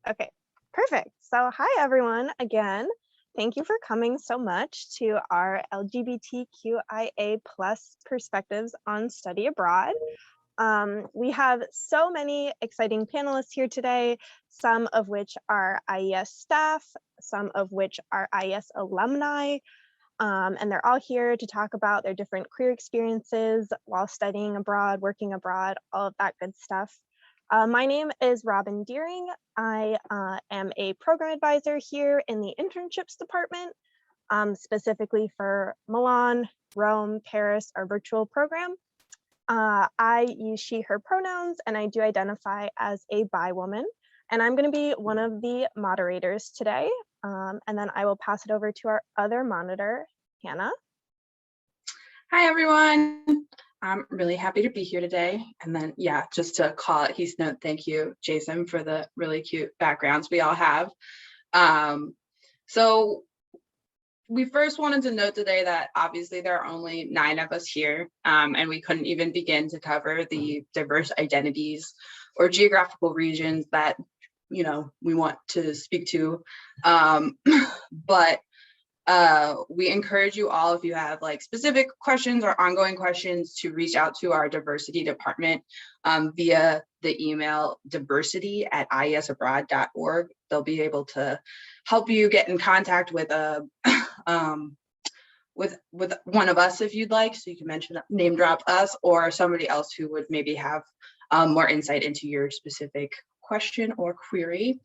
Okay, perfect. So hi everyone again. Thank you for coming so much to our LGBTQIA plus perspectives on study abroad. We have so many exciting panelists here today, some of which are IES staff, some of which are IES alumni, and they're all here to talk about their different queer experiences while studying abroad, working abroad, all of that good stuff. My name is Robin Deering. I am a program advisor here in the internships department, specifically for Milan, Rome, Paris, our virtual program. I use she, her pronouns, and I do identify as a bi woman. And I'm going to be one of the moderators today. And then I will pass it over to our other monitor, Hannah. Hi, everyone. I'm really happy to be here today. And then, yeah, just to call it Heath's note, thank you, Jason, for the really cute backgrounds we all have. So we first wanted to note today that obviously there are only 9 of us here, and we couldn't even begin to cover the diverse identities or geographical regions that, you know, we want to speak to. But we encourage you all, if you have like specific questions or ongoing questions, to reach out to our diversity department via the email diversity@iesabroad.org. They'll be able to help you get in contact with with one of us if you'd like. So you can name drop us or somebody else who would maybe have more insight into your specific question or query.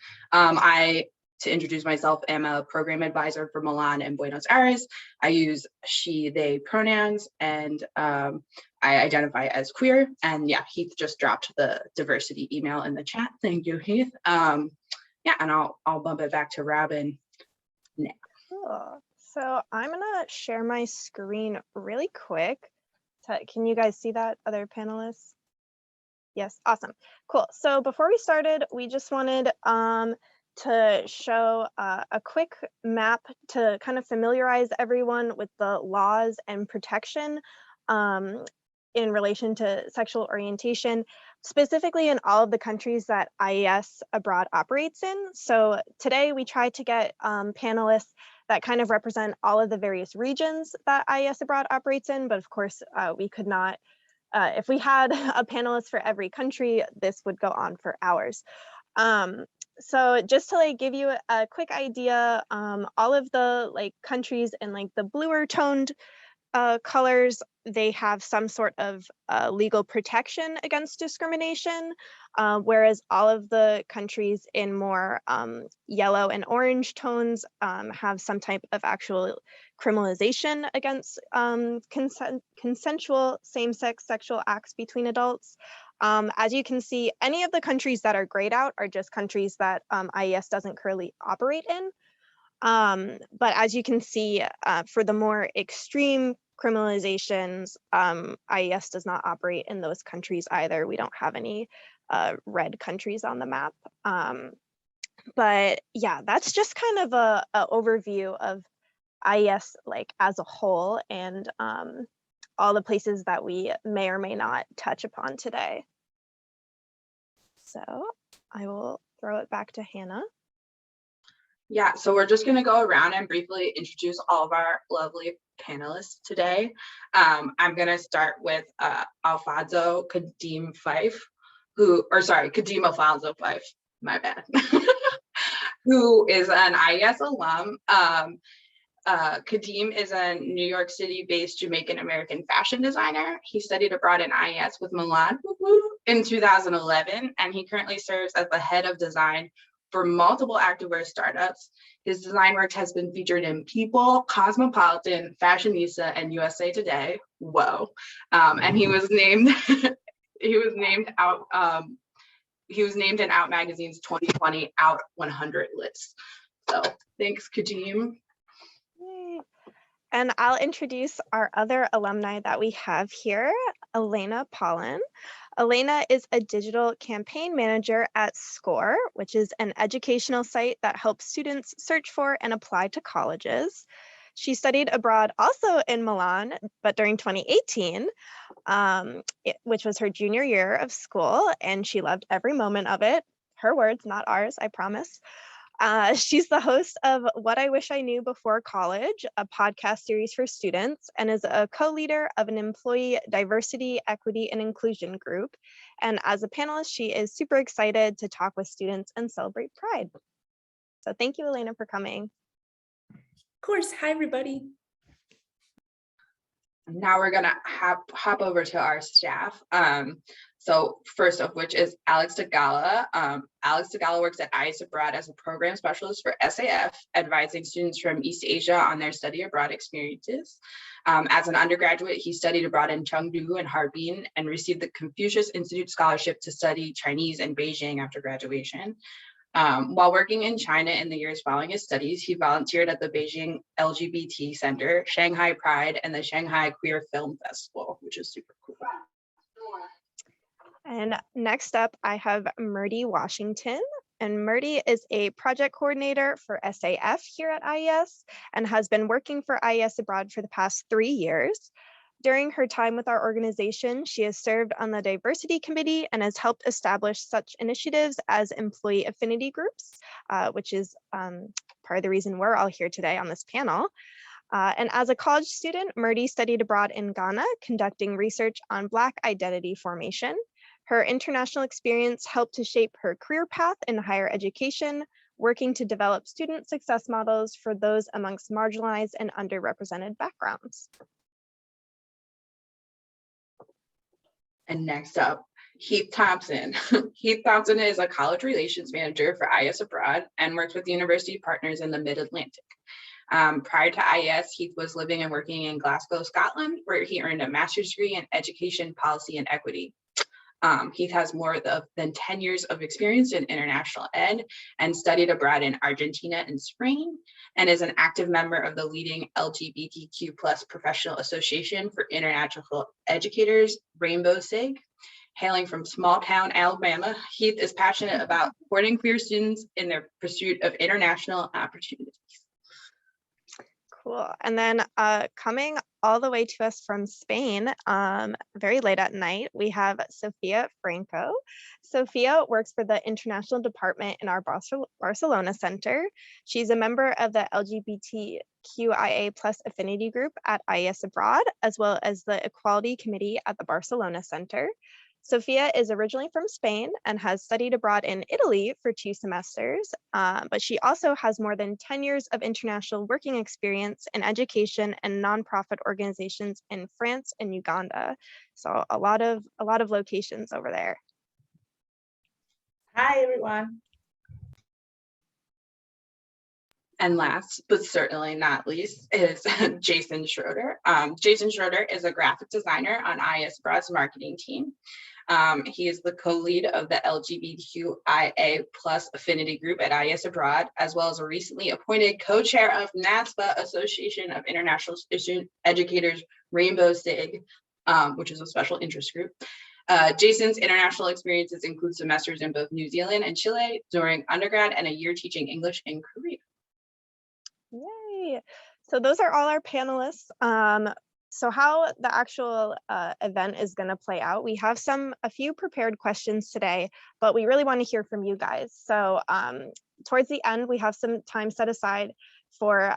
To introduce myself, I'm a program advisor for Milan and Buenos Aires. I use she, they pronouns, and I identify as queer. And yeah, Heath just dropped the diversity email in the chat. Thank you, Heath. Yeah, and I'll bump it back to Robin now. Cool. So I'm gonna share my screen really quick. Can you guys see that, other panelists? Yes, awesome, cool. So before we started, we just wanted to show a quick map to kind of familiarize everyone with the laws and protection in relation to sexual orientation, specifically in all of the countries that IES Abroad operates in. So today we try to get panelists that kind of represent all of the various regions that IES Abroad operates in, but of course we could not, if we had a panelist for every country, this would go on for hours. So just to like give you a quick idea, all of the like countries in like the bluer toned colors, they have some sort of legal protection against discrimination, whereas all of the countries in more yellow and orange tones have some type of actual criminalization against consensual same-sex sexual acts between adults. As you can see, any of the countries that are grayed out are just countries that IES doesn't currently operate in. But as you can see, for the more extreme criminalizations, IES does not operate in those countries either. We don't have any red countries on the map. But yeah, that's just kind of a overview of IES like as a whole, and all the places that we may or may not touch upon today. So I will throw it back to Hannah. Yeah, so we're just going to go around and briefly introduce all of our lovely panelists today. I'm going to start with Alfonso Kadim Fife, Kadim Alfonso Fife, my bad, who is an IES alum. Kadim is a New York City-based Jamaican-American fashion designer. He studied abroad in IES with Milan in 2011, and he currently serves as the head of design for multiple activewear startups. His design work has been featured in People, Cosmopolitan, Fashionista, and USA Today. Whoa! And he was named in Out Magazine's 2020 Out 100 list. So thanks, Kadim. And I'll introduce our other alumni that we have here, Elena Pollan. Elena is a digital campaign manager at SCORE, which is an educational site that helps students search for and apply to colleges. She studied abroad also in Milan, but during 2018, which was her junior year of school, and she loved every moment of it. her words, not ours, I promise. She's the host of What I Wish I Knew Before College, a podcast series for students, and is a co-leader of an employee diversity, equity, and inclusion group. And as a panelist, she is super excited to talk with students and celebrate Pride. So thank you, Elena, for coming. Of course. Hi, everybody. Now we're gonna hop over to our staff. So first of which is Alex DeGala. Alex DeGala works at IES Abroad as a program specialist for SAF, advising students from East Asia on their study abroad experiences. As an undergraduate, he studied abroad in Chengdu and Harbin and received the Confucius Institute Scholarship to study Chinese in Beijing after graduation. While working in China in the years following his studies, he volunteered at the Beijing LGBT Center, Shanghai Pride, and the Shanghai Queer Film Festival, which is super cool. And next up, I have Myrtle Washington. And Myrtle is a project coordinator for SAF here at IES and has been working for IES Abroad for the past 3 years. During her time with our organization, she has served on the diversity committee and has helped establish such initiatives as employee affinity groups, which is part of the reason we're all here today on this panel. And as a college student, Myrtle studied abroad in Ghana, conducting research on Black identity formation. Her international experience helped to shape her career path in higher education, working to develop student success models for those amongst marginalized and underrepresented backgrounds. And next up, Heath Thompson. Heath Thompson is a college relations manager for IES Abroad and works with university partners in the Mid-Atlantic. Prior to IES, Heath was living and working in Glasgow, Scotland, where he earned a master's degree in education, policy, and equity. Heath has more than 10 years of experience in international ed and studied abroad in Argentina and Spain, and is an active member of the leading LGBTQ+ professional association for international educators, Rainbow SIG. Hailing from small town Alabama, Heath is passionate about supporting queer students in their pursuit of international opportunities. Cool. And then coming all the way to us from Spain, very late at night, we have Sophia Franco. Sophia works for the International Department in our Barcelona Center. She's a member of the LGBTQIA+ affinity group at IES Abroad, as well as the Equality Committee at the Barcelona Center. Sophia is originally from Spain and has studied abroad in Italy for 2 semesters, but she also has more than 10 years of international working experience in education and nonprofit organizations in France and Uganda. So a lot of locations over there. Hi, everyone. And last, but certainly not least, is Jason Schroeder. Jason Schroeder is a graphic designer on IES Abroad's marketing team. He is the co-lead of the LGBTQIA+ affinity group at IES Abroad, as well as a recently appointed co-chair of NASPA, Association of International Student Educators, Rainbow SIG, which is a special interest group. Jason's international experiences include semesters in both New Zealand and Chile during undergrad and a year teaching English in Korea. Yay. So those are all our panelists. So how the actual event is going to play out, we have a few prepared questions today, but we really want to hear from you guys. So towards the end, we have some time set aside for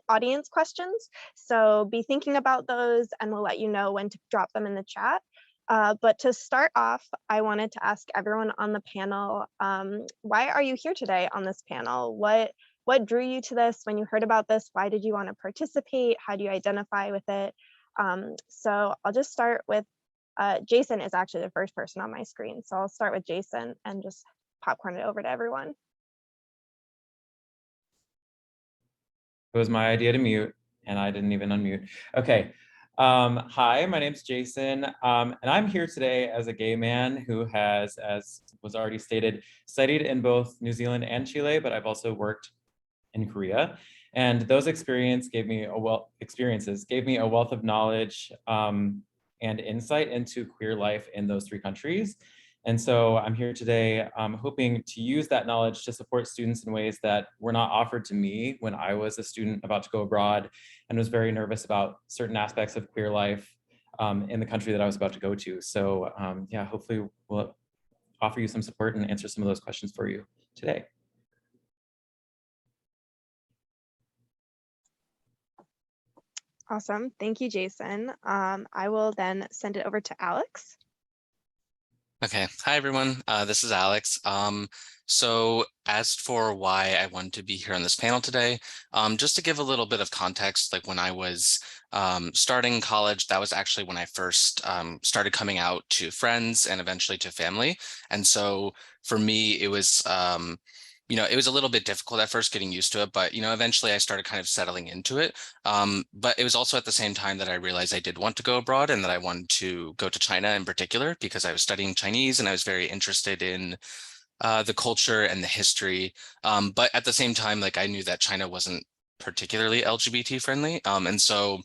audience questions. So be thinking about those and we'll let you know when to drop them in the chat. But to start off, I wanted to ask everyone on the panel, why are you here today on this panel? What drew you to this? When you heard about this, why did you want to participate? How do you identify with it? So I'll just start with, Jason is actually the first person on my screen. So I'll start with Jason and just popcorn it over to everyone. It was my idea to mute and I didn't even unmute. Okay. Hi, my name's Jason, and I'm here today as a gay man who has, as was already stated, studied in both New Zealand and Chile, but I've also worked in Korea. And those experiences gave me a wealth of knowledge and insight into queer life in those 3 countries. And so I'm here today hoping to use that knowledge to support students in ways that were not offered to me when I was a student about to go abroad and was very nervous about certain aspects of queer life in the country that I was about to go to. So yeah, hopefully offer you some support and answer some of those questions for you today. Awesome. Thank you, Jason. I will then send it over to Alex. Okay. Hi, everyone. This is Alex. So as for why I wanted to be here on this panel today, just to give a little bit of context, like when I was starting college, that was actually when I first started coming out to friends and eventually to family. And so for me, it was, it was a little bit difficult at first getting used to it, but, eventually I started kind of settling into it. But it was also at the same time that I realized I did want to go abroad and that I wanted to go to China in particular, because I was studying Chinese and I was very interested in the culture and the history. But at the same time, like I knew that China wasn't particularly LGBT friendly. And so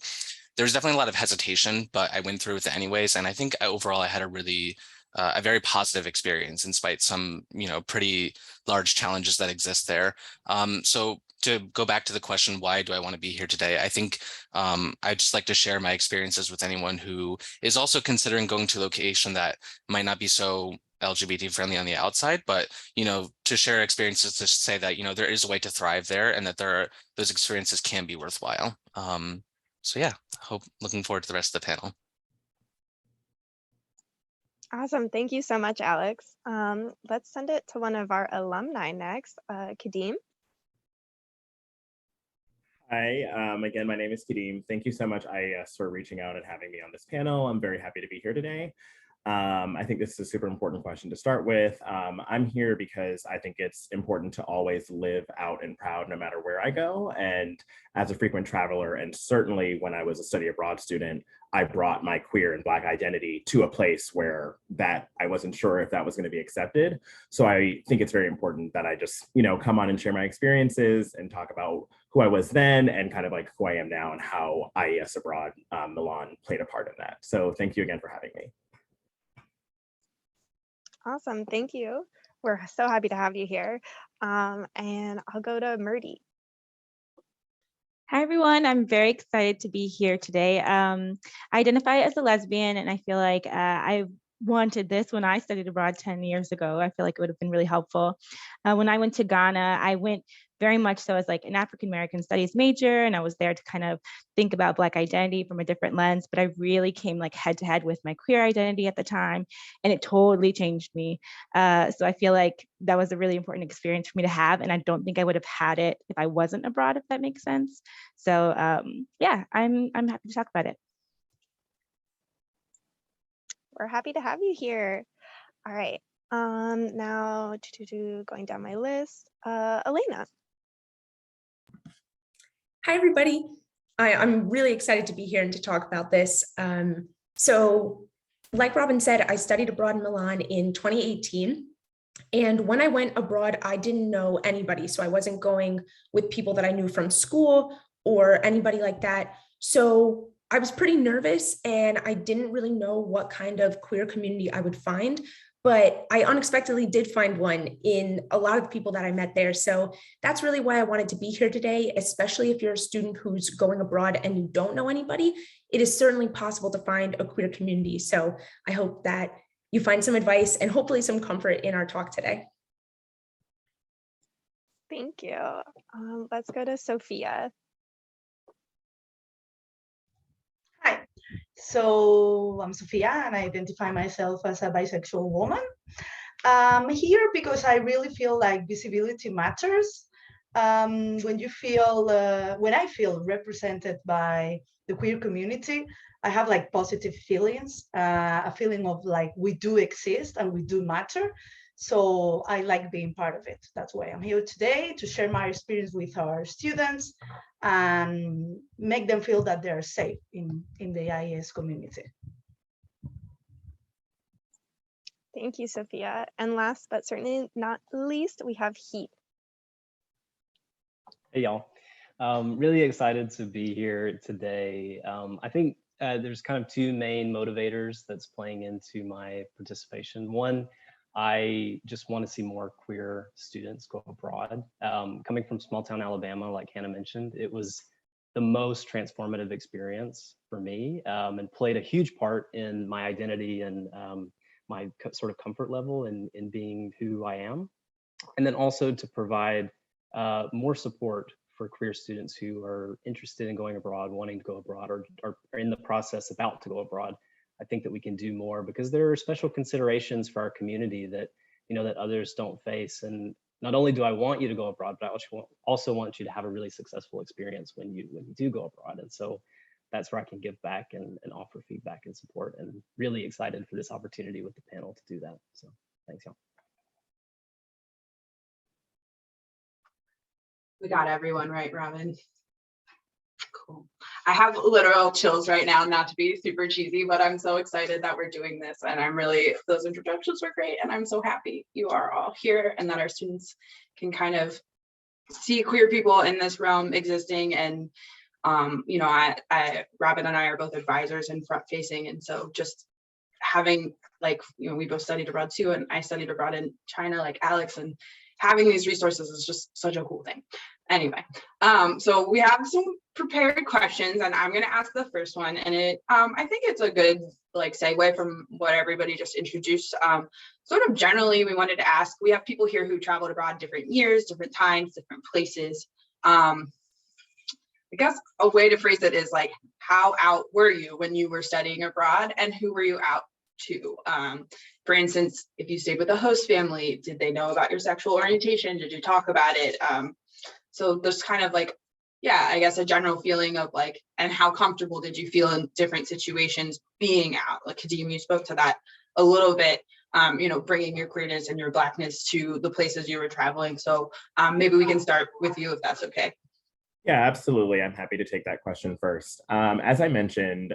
there's definitely a lot of hesitation, but I went through with it anyways. And I think overall I had a very positive experience in spite some, pretty large challenges that exist there. So to go back to the question, why do I want to be here today? I think I'd just like to share my experiences with anyone who is also considering going to a location that might not be so LGBT friendly on the outside, but, to share experiences to say that, there is a way to thrive there and that those experiences can be worthwhile. So yeah, looking forward to the rest of the panel. Awesome. Thank you so much, Alex. Let's send it to one of our alumni next, Kadeem. Hi, again, my name is Kadeem. Thank you so much, IES, for reaching out and having me on this panel. I'm very happy to be here today. I think this is a super important question to start with. I'm here because I think it's important to always live out and proud no matter where I go. And as a frequent traveler, and certainly when I was a study abroad student, I brought my queer and Black identity to a place where I wasn't sure if that was going to be accepted. So I think it's very important that I just, come on and share my experiences and talk about who I was then and kind of like who I am now and how IES Abroad Milan played a part in that. So thank you again for having me. Awesome. Thank you. We're so happy to have you here. And I'll go to Myrtle. Hi, everyone. I'm very excited to be here today. I identify as a lesbian, and I feel like I wanted this when I studied abroad 10 years ago. I feel like it would have been really helpful. When I went to Ghana, I went very much so as like an African-American studies major, and I was there to kind of think about Black identity from a different lens, but I really came like head to head with my queer identity at the time, and it totally changed me. So I feel like that was a really important experience for me to have, and I don't think I would have had it if I wasn't abroad, if that makes sense. So yeah, I'm happy to talk about it. We're happy to have you here. All right. Now going down my list, Elena. Hi, everybody. I'm really excited to be here and to talk about this. So like Robin said, I studied abroad in Milan in 2018. And when I went abroad, I didn't know anybody. So I wasn't going with people that I knew from school or anybody like that. So I was pretty nervous and I didn't really know what kind of queer community I would find, but I unexpectedly did find one in a lot of the people that I met there. So that's really why I wanted to be here today, especially if you're a student who's going abroad and you don't know anybody. It is certainly possible to find a queer community. So I hope that you find some advice and hopefully some comfort in our talk today. Thank you. Let's go to Sophia. Hi, so I'm Sophia and I identify myself as a bisexual woman. I'm here because I really feel like visibility matters. When I feel represented by the queer community, I have like positive feelings, a feeling of like we do exist and we do matter. So I like being part of it. That's why I'm here today, to share my experience with our students and make them feel that they're safe in the IES community. Thank you, Sophia. And last but certainly not least, we have Heath. Hey, y'all. Really excited to be here today. I think there's kind of two main motivators that's playing into my participation. One, I just want to see more queer students go abroad. Coming from small town Alabama, like Hannah mentioned, it was the most transformative experience for me and played a huge part in my identity and sort of comfort level in being who I am. And then also to provide more support for queer students who are interested in going abroad, wanting to go abroad, or are in the process about to go abroad. I think that we can do more because there are special considerations for our community that, that others don't face. And not only do I want you to go abroad, but I also want you to have a really successful experience when you do go abroad. And so that's where I can give back and offer feedback and support, and really excited for this opportunity with the panel to do that. So thanks, y'all. We got everyone right, Robin. Cool. I have literal chills right now, not to be super cheesy, but I'm so excited that we're doing this, and those introductions were great, and I'm so happy you are all here and that our students can kind of see queer people in this realm existing. And Robin and I are both advisors and front facing, and so just having, like, we both studied abroad too, and I studied abroad in China like Alex, and having these resources is just such a cool thing. Anyway, so we have some prepared questions, and I'm going to ask the first one, and I think it's a good segue from what everybody just introduced. Sort of generally, we wanted to ask, we have people here who traveled abroad different years, different times, different places. I guess a way to phrase it is like, how out were you when you were studying abroad, and who were you out to? For instance, if you stayed with a host family, did they know about your sexual orientation? Did you talk about it? So there's kind of like, I guess a general feeling of like, and how comfortable did you feel in different situations being out? Like Kadeem, you spoke to that a little bit, bringing your queerness and your Blackness to the places you were traveling. So maybe we can start with you if that's okay. Yeah, absolutely. I'm happy to take that question first. As I mentioned,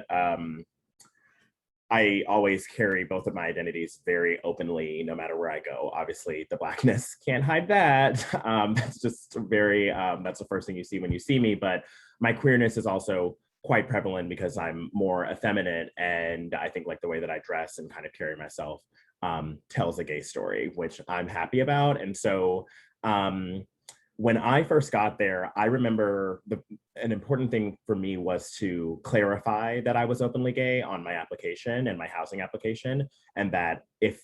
I always carry both of my identities very openly, no matter where I go. Obviously, the Blackness can't hide that. That's just very, that's the first thing you see when you see me. But my queerness is also quite prevalent because I'm more effeminate. And I think like the way that I dress and kind of carry myself tells a gay story, which I'm happy about. And so when I first got there, I remember an important thing for me was to clarify that I was openly gay on my application and my housing application, and that if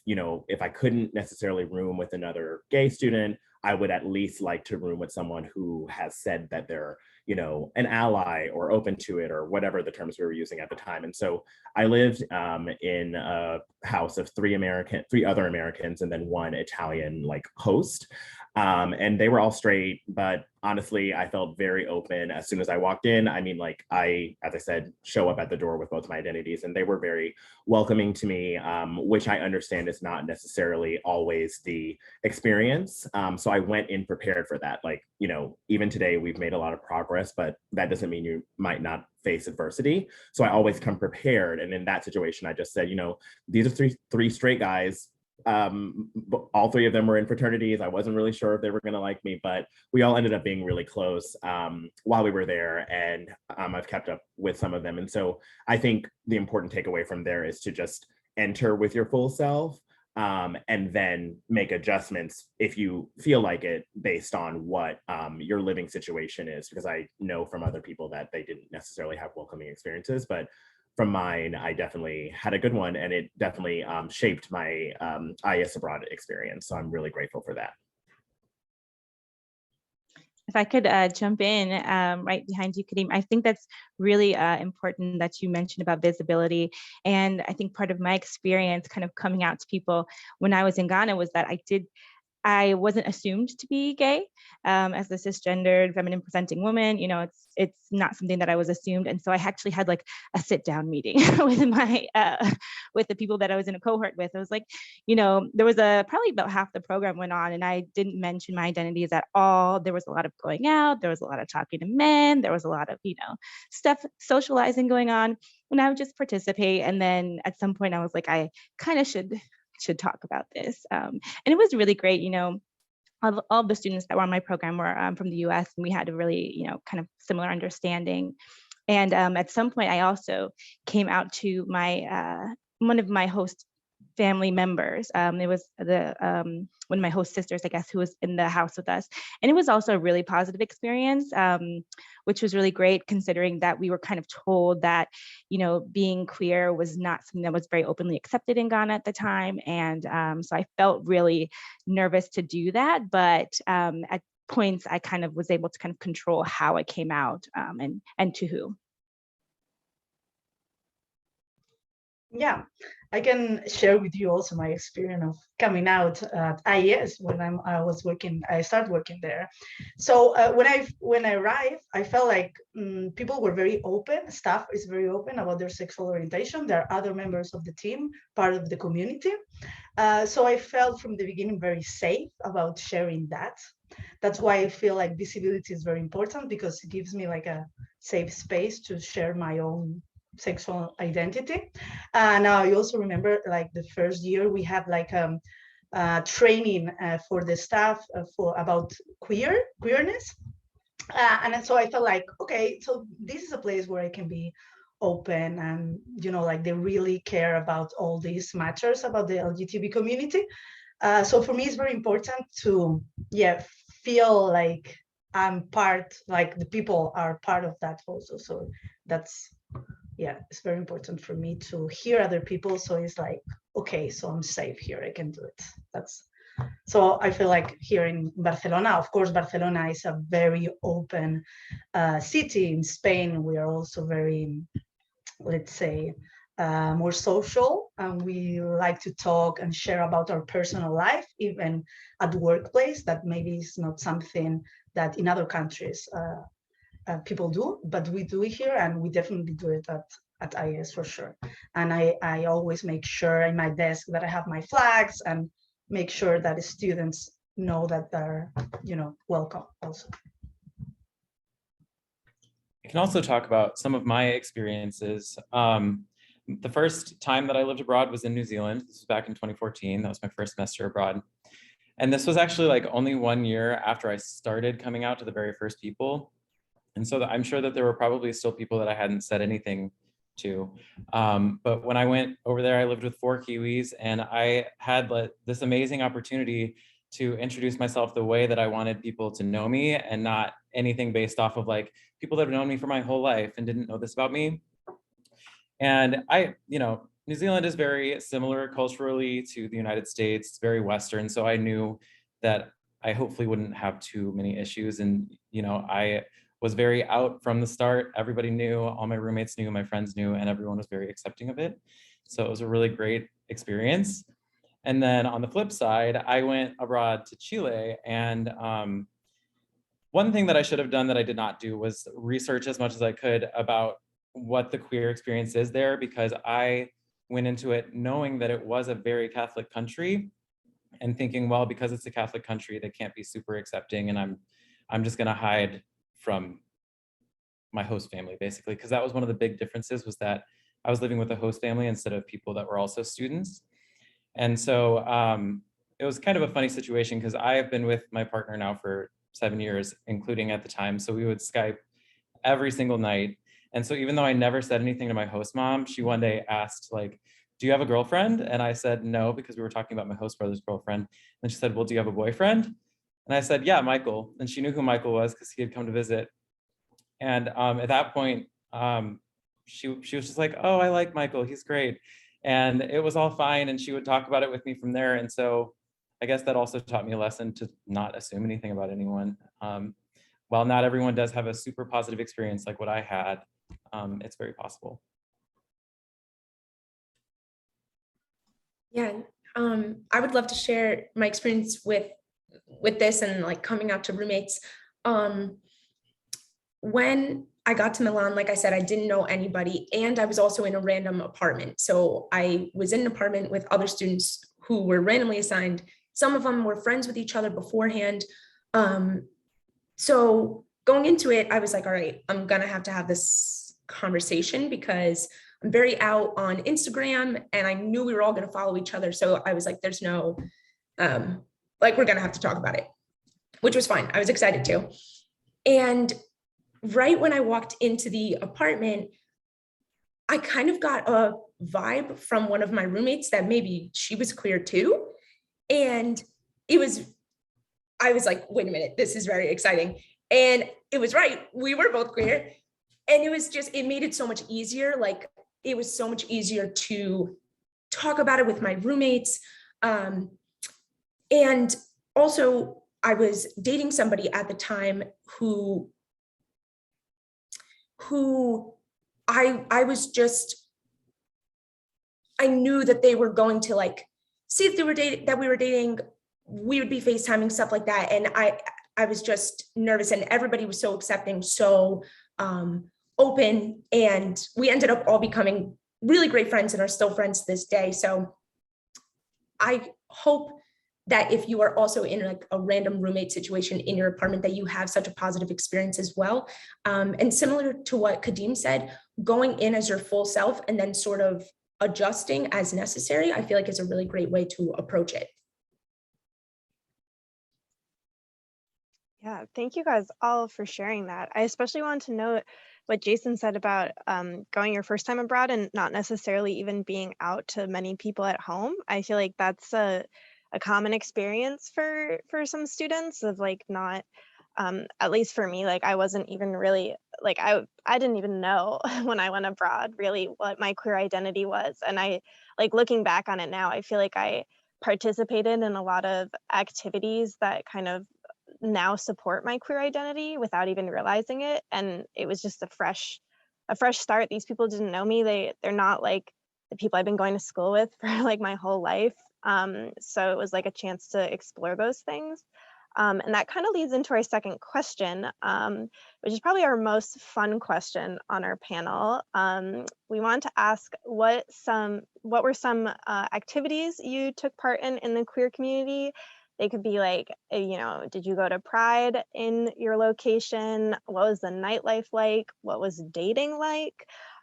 I couldn't necessarily room with another gay student, I would at least like to room with someone who has said that they're, an ally or open to it, or whatever the terms we were using at the time. And so I lived in a house of three other Americans, and then one Italian host. And they were all straight, but honestly, I felt very open as soon as I walked in. I mean, as I said, show up at the door with both my identities, and they were very welcoming to me, which I understand is not necessarily always the experience. So I went in prepared for that. Even today, we've made a lot of progress, but that doesn't mean you might not face adversity. So I always come prepared. And in that situation, I just said, these are three straight guys. All three of them were in fraternities. I wasn't really sure if they were going to like me, but we all ended up being really close while we were there, and I've kept up with some of them. And so I think the important takeaway from there is to just enter with your full self, and then make adjustments if you feel like it, based on what your living situation is, because I know from other people that they didn't necessarily have welcoming experiences, but from mine, I definitely had a good one, and it definitely shaped my IES Abroad experience. So I'm really grateful for that. If I could jump in right behind you, Kadeem, I think that's really important that you mentioned about visibility. And I think part of my experience kind of coming out to people when I was in Ghana was that I wasn't assumed to be gay as a cisgendered, feminine presenting woman. It's not something that I was assumed. And so I actually had a sit down meeting with with the people that I was in a cohort with. I was like, there was probably about half the program went on, and I didn't mention my identities at all. There was a lot of going out. There was a lot of talking to men. There was a lot of, stuff, socializing going on. And I would just participate. And then at some point I was like, I kind of should talk about this. And it was really great. All the students that were on my program were from the US, and we had a really, kind of similar understanding. And at some point I also came out to my one of my host family members. It was one of my host sisters, I guess, who was in the house with us. And it was also a really positive experience, which was really great considering that we were kind of told that, being queer was not something that was very openly accepted in Ghana at the time. And so I felt really nervous to do that. But at points, I kind of was able to kind of control how I came out and to who. Yeah, I can share with you also my experience of coming out at IES when I started working there. So when I arrived, I felt like people were very open. Staff is very open about their sexual orientation. There are other members of the team, part of the community. So I felt from the beginning very safe about sharing that. That's why I feel like visibility is very important, because it gives me like a safe space to share my own sexual identity. Now I also remember like the first year we had like training for the staff about queerness. And so I felt like, okay, so this is a place where I can be open and, like they really care about all these matters about the LGBT community. So for me, it's very important to, feel like I'm part, like the people are part of that also. So that's, it's very important for me to hear other people. So it's like, okay, so I'm safe here, I can do it. So I feel like here in Barcelona, of course, Barcelona is a very open city. In Spain, we are also very, let's say, more social, and we like to talk and share about our personal life, even at the workplace. That maybe is not something that in other countries people do, but we do it here, and we definitely do it at IES for sure. And I always make sure in my desk that I have my flags and make sure that the students know that they're, welcome also. I can also talk about some of my experiences. The first time that I lived abroad was in New Zealand. This was back in 2014. That was my first semester abroad. And this was actually like only 1 year after I started coming out to the very first people. And so I'm sure that there were probably still people that I hadn't said anything to. But when I went over there, I lived with 4 Kiwis, and I had this amazing opportunity to introduce myself the way that I wanted people to know me, and not anything based off of like people that have known me for my whole life and didn't know this about me. And New Zealand is very similar culturally to the United States. It's very Western. So I knew that I hopefully wouldn't have too many issues. And, I was very out from the start. Everybody knew, all my roommates knew, my friends knew, and everyone was very accepting of it. So it was a really great experience. And then on the flip side, I went abroad to Chile, and one thing that I should have done that I did not do was research as much as I could about what the queer experience is there, because I went into it knowing that it was a very Catholic country and thinking, well, because it's a Catholic country, they can't be super accepting, and I'm just gonna hide from my host family, basically, because that was one of the big differences, was that I was living with a host family instead of people that were also students. And so it was kind of a funny situation, because I have been with my partner now for 7 years, including at the time. So we would Skype every single night. And so even though I never said anything to my host mom, she one day asked, like, do you have a girlfriend? And I said no, because we were talking about my host brother's girlfriend. And she said, well, do you have a boyfriend? And I said, yeah, Michael. And she knew who Michael was because he had come to visit. And at that point, she was just like, oh, I like Michael, he's great. And it was all fine. And she would talk about it with me from there. And so I guess that also taught me a lesson to not assume anything about anyone. While not everyone does have a super positive experience like what I had, it's very possible. Yeah, I would love to share my experience with this and like coming out to roommates. When I got to Milan, like I said, I didn't know anybody, and I was also in a random apartment. So I was in an apartment with other students who were randomly assigned. Some of them were friends with each other beforehand. So going into it, I was like, all right, I'm gonna have to have this conversation because I'm very out on Instagram, and I knew we were all gonna follow each other. So I was like, there's no, we're gonna have to talk about it, which was fine. I was excited to. And right when I walked into the apartment, I kind of got a vibe from one of my roommates that maybe she was queer too. And I was like, wait a minute, this is very exciting. And it was right. We were both queer. And it made it so much easier. Like, it was so much easier to talk about it with my roommates. And also, I was dating somebody at the time who I was just, I knew that they were going to like see if they were dating, that we were dating, we would be FaceTiming, stuff like that. And I was just nervous, and everybody was so accepting, so open, and we ended up all becoming really great friends and are still friends to this day. So I hope that if you are also in like a random roommate situation in your apartment, that you have such a positive experience as well. And similar to what Kadeem said, going in as your full self and then sort of adjusting as necessary, I feel like is a really great way to approach it. Yeah, thank you guys all for sharing that. I especially want to note what Jason said about going your first time abroad and not necessarily even being out to many people at home. I feel like that's a common experience for some students of like not, at least for me, like I wasn't even really, like I didn't even know when I went abroad really what my queer identity was. And I, like looking back on it now, I feel like I participated in a lot of activities that kind of now support my queer identity without even realizing it. And it was just a fresh start. These people didn't know me. They're not like the people I've been going to school with for like my whole life. So it was like a chance to explore those things. And that kind of leads into our second question, which is probably our most fun question on our panel. We want to ask what were some activities you took part in the queer community? They could be like, did you go to Pride in your location? What was the nightlife like? What was dating like?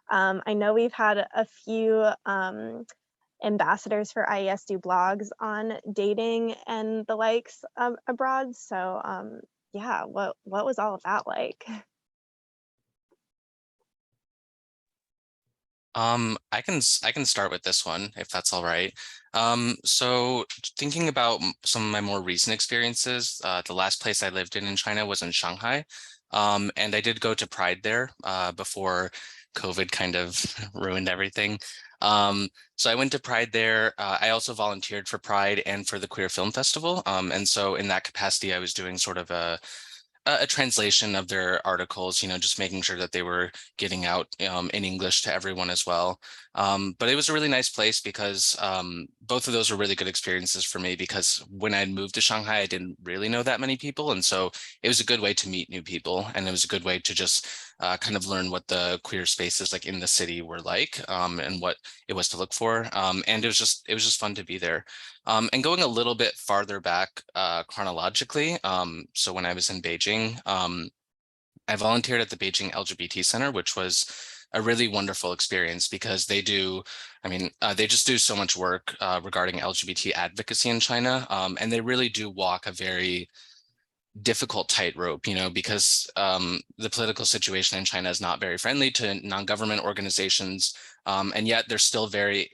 I know we've had a few ambassadors for IES do blogs on dating and the likes abroad. So yeah, what was all of that like? I can start with this one if that's all right. So thinking about some of my more recent experiences, the last place I lived in China was in Shanghai. And I did go to Pride there before COVID kind of ruined everything. So I went to Pride there. I also volunteered for Pride and for the Queer Film Festival. And so in that capacity, I was doing sort of a translation of their articles, just making sure that they were getting out in English to everyone as well. But it was a really nice place because both of those were really good experiences for me, because when I moved to Shanghai, I didn't really know that many people. And so it was a good way to meet new people. And it was a good way to just kind of learn what the queer spaces like in the city were like, and what it was to look for. And it was just fun to be there. And going a little bit farther back chronologically, so when I was in Beijing, I volunteered at the Beijing LGBT Center, which was a really wonderful experience because they just do so much work regarding LGBT advocacy in China, and they really do walk a very difficult tightrope, because the political situation in China is not very friendly to non-government organizations, and yet they're still very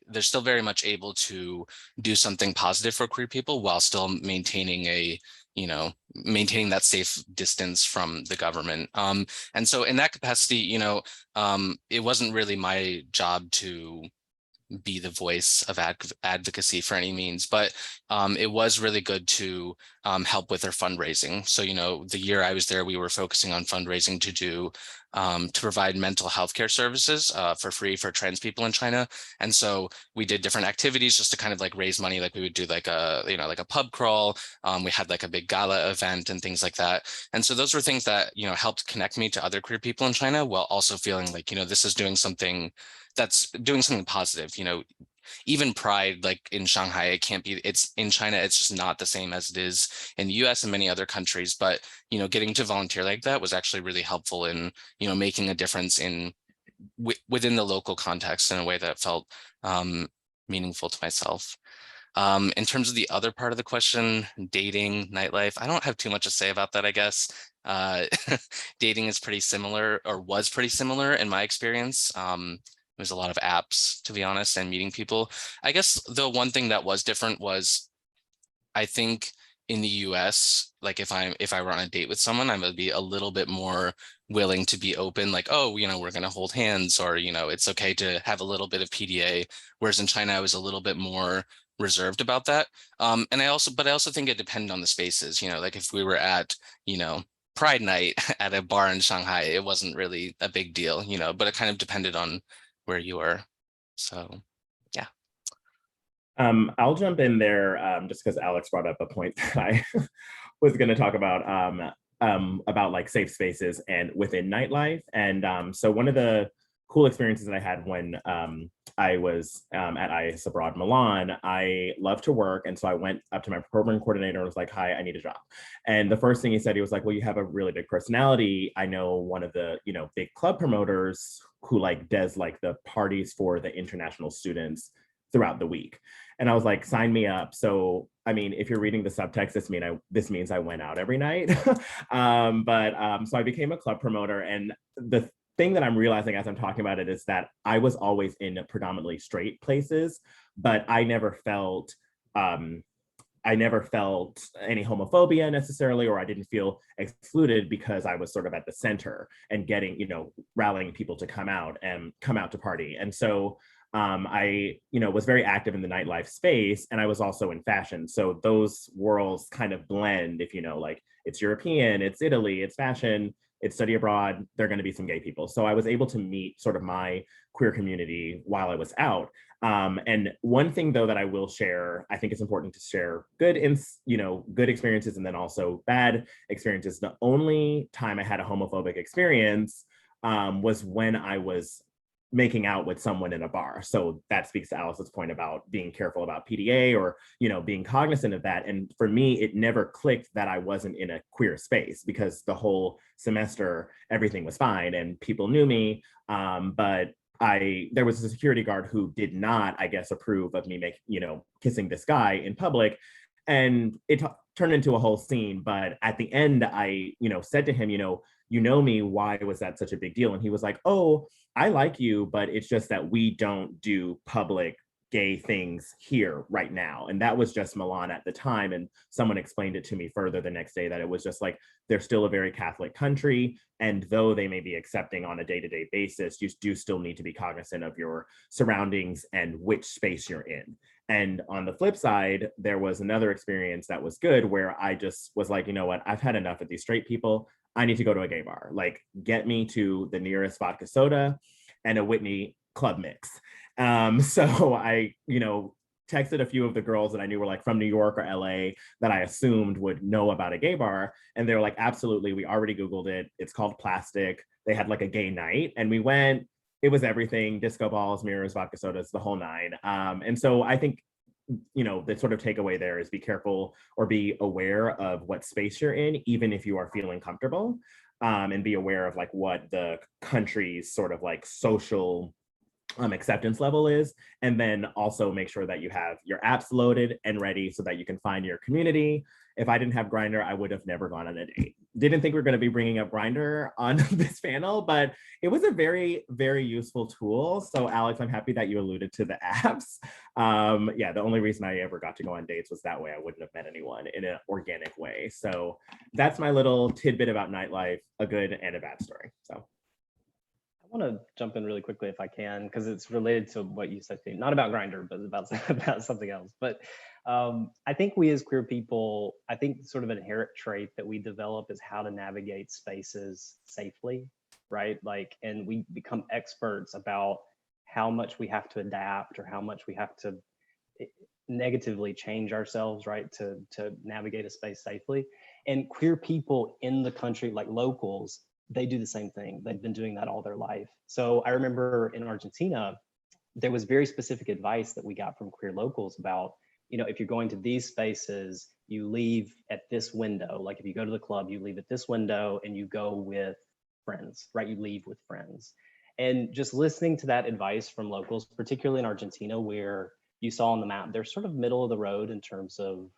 much able to do something positive for queer people while still maintaining maintaining that safe distance from the government. And so in that capacity, it wasn't really my job to be the voice of advocacy for any means, but it was really good to help with their fundraising. So, the year I was there, we were focusing on fundraising to provide mental health care services for free for trans people in China. And so we did different activities just to kind of like raise money. Like we would do like a pub crawl. We had like a big gala event and things like that. And so those were things that, helped connect me to other queer people in China, while also feeling like, this is doing something positive. Even Pride, like in Shanghai, it's in China, it's just not the same as it is in the US and many other countries. But, getting to volunteer like that was actually really helpful in, making a difference within the local context in a way that felt meaningful to myself. In terms of the other part of the question, dating, nightlife, I don't have too much to say about that, I guess. Dating is pretty similar, or was pretty similar in my experience. There's a lot of apps, to be honest, and meeting people. I guess the one thing that was different was, I think in the US, like if I were on a date with someone, I would be a little bit more willing to be open, like, oh, we're going to hold hands, or, it's okay to have a little bit of PDA. Whereas in China, I was a little bit more reserved about that. And I also think it depended on the spaces, like if we were at, Pride Night at a bar in Shanghai, it wasn't really a big deal, but it kind of depended on where you were. So, yeah. I'll jump in there just because Alex brought up a point that I was going to talk about like safe spaces and within nightlife. And so one of the cool experiences that I had when I was at IES Abroad Milan, I love to work. And so I went up to my program coordinator and was like, hi, I need a job. And the first thing he said, he was like, well, you have a really big personality. I know one of the, big club promoters who like does like the parties for the international students throughout the week. And I was like, sign me up. So, I mean, if you're reading the subtext, this means I went out every night. So I became a club promoter. And the thing that I'm realizing as I'm talking about it is that I was always in predominantly straight places, but I never felt any homophobia necessarily, or I didn't feel excluded because I was sort of at the center and getting, rallying people to come out to party. And so I, was very active in the nightlife space, and I was also in fashion. So those worlds kind of blend. If like it's European, it's Italy, it's fashion, it's study abroad, there are going to be some gay people. So I was able to meet sort of my queer community while I was out. And one thing though that I will share, I think it's important to share good experiences and then also bad experiences. The only time I had a homophobic experience was when I was making out with someone in a bar. So that speaks to Alice's point about being careful about PDA or, being cognizant of that. And for me, it never clicked that I wasn't in a queer space because the whole semester, everything was fine and people knew me. But there was a security guard who did not, I guess, approve of me kissing this guy in public. And it turned into a whole scene. But at the end, I, said to him, you know me, why was that such a big deal? And he was like, oh, I like you, but it's just that we don't do public gay things here right now. And that was just Milan at the time. And someone explained it to me further the next day that it was just like, they're still a very Catholic country. And though they may be accepting on a day-to-day basis, you do still need to be cognizant of your surroundings and which space you're in. And on the flip side, there was another experience that was good where I just was like, you know what, I've had enough of these straight people. I need to go to a gay bar. Like, get me to the nearest vodka soda and a Whitney club mix. So I, texted a few of the girls that I knew were like from New York or LA that I assumed would know about a gay bar. And they were like, absolutely, we already Googled it. It's called Plastic. They had like a gay night and we went. It was everything: disco balls, mirrors, vodka sodas, the whole nine. And so I think, the sort of takeaway there is be careful or be aware of what space you're in, even if you are feeling comfortable, and be aware of like what the country's sort of like social acceptance level is. And then also make sure that you have your apps loaded and ready so that you can find your community. If I didn't have Grindr, I would have never gone on a date. Didn't think we were going to be bringing up Grindr on this panel, but it was a very, very useful tool. So Alex, I'm happy that you alluded to the apps. Yeah, the only reason I ever got to go on dates was that way I wouldn't have met anyone in an organic way. So that's my little tidbit about nightlife, a good and a bad story. So I want to jump in really quickly if I can, because it's related to what you said, not about Grindr, but about something else. But I think we as queer people, I think sort of an inherent trait that we develop is how to navigate spaces safely, right? Like, and we become experts about how much we have to adapt or how much we have to negatively change ourselves, right, to navigate a space safely. And queer people in the country, like locals, they do the same thing. They've been doing that all their life. So I remember in Argentina, there was very specific advice that we got from queer locals about, if you're going to these spaces, you leave at this window. Like if you go to the club, you leave at this window and you go with friends, right? You leave with friends. And just listening to that advice from locals, particularly in Argentina, where you saw on the map, they're sort of middle of the road in terms of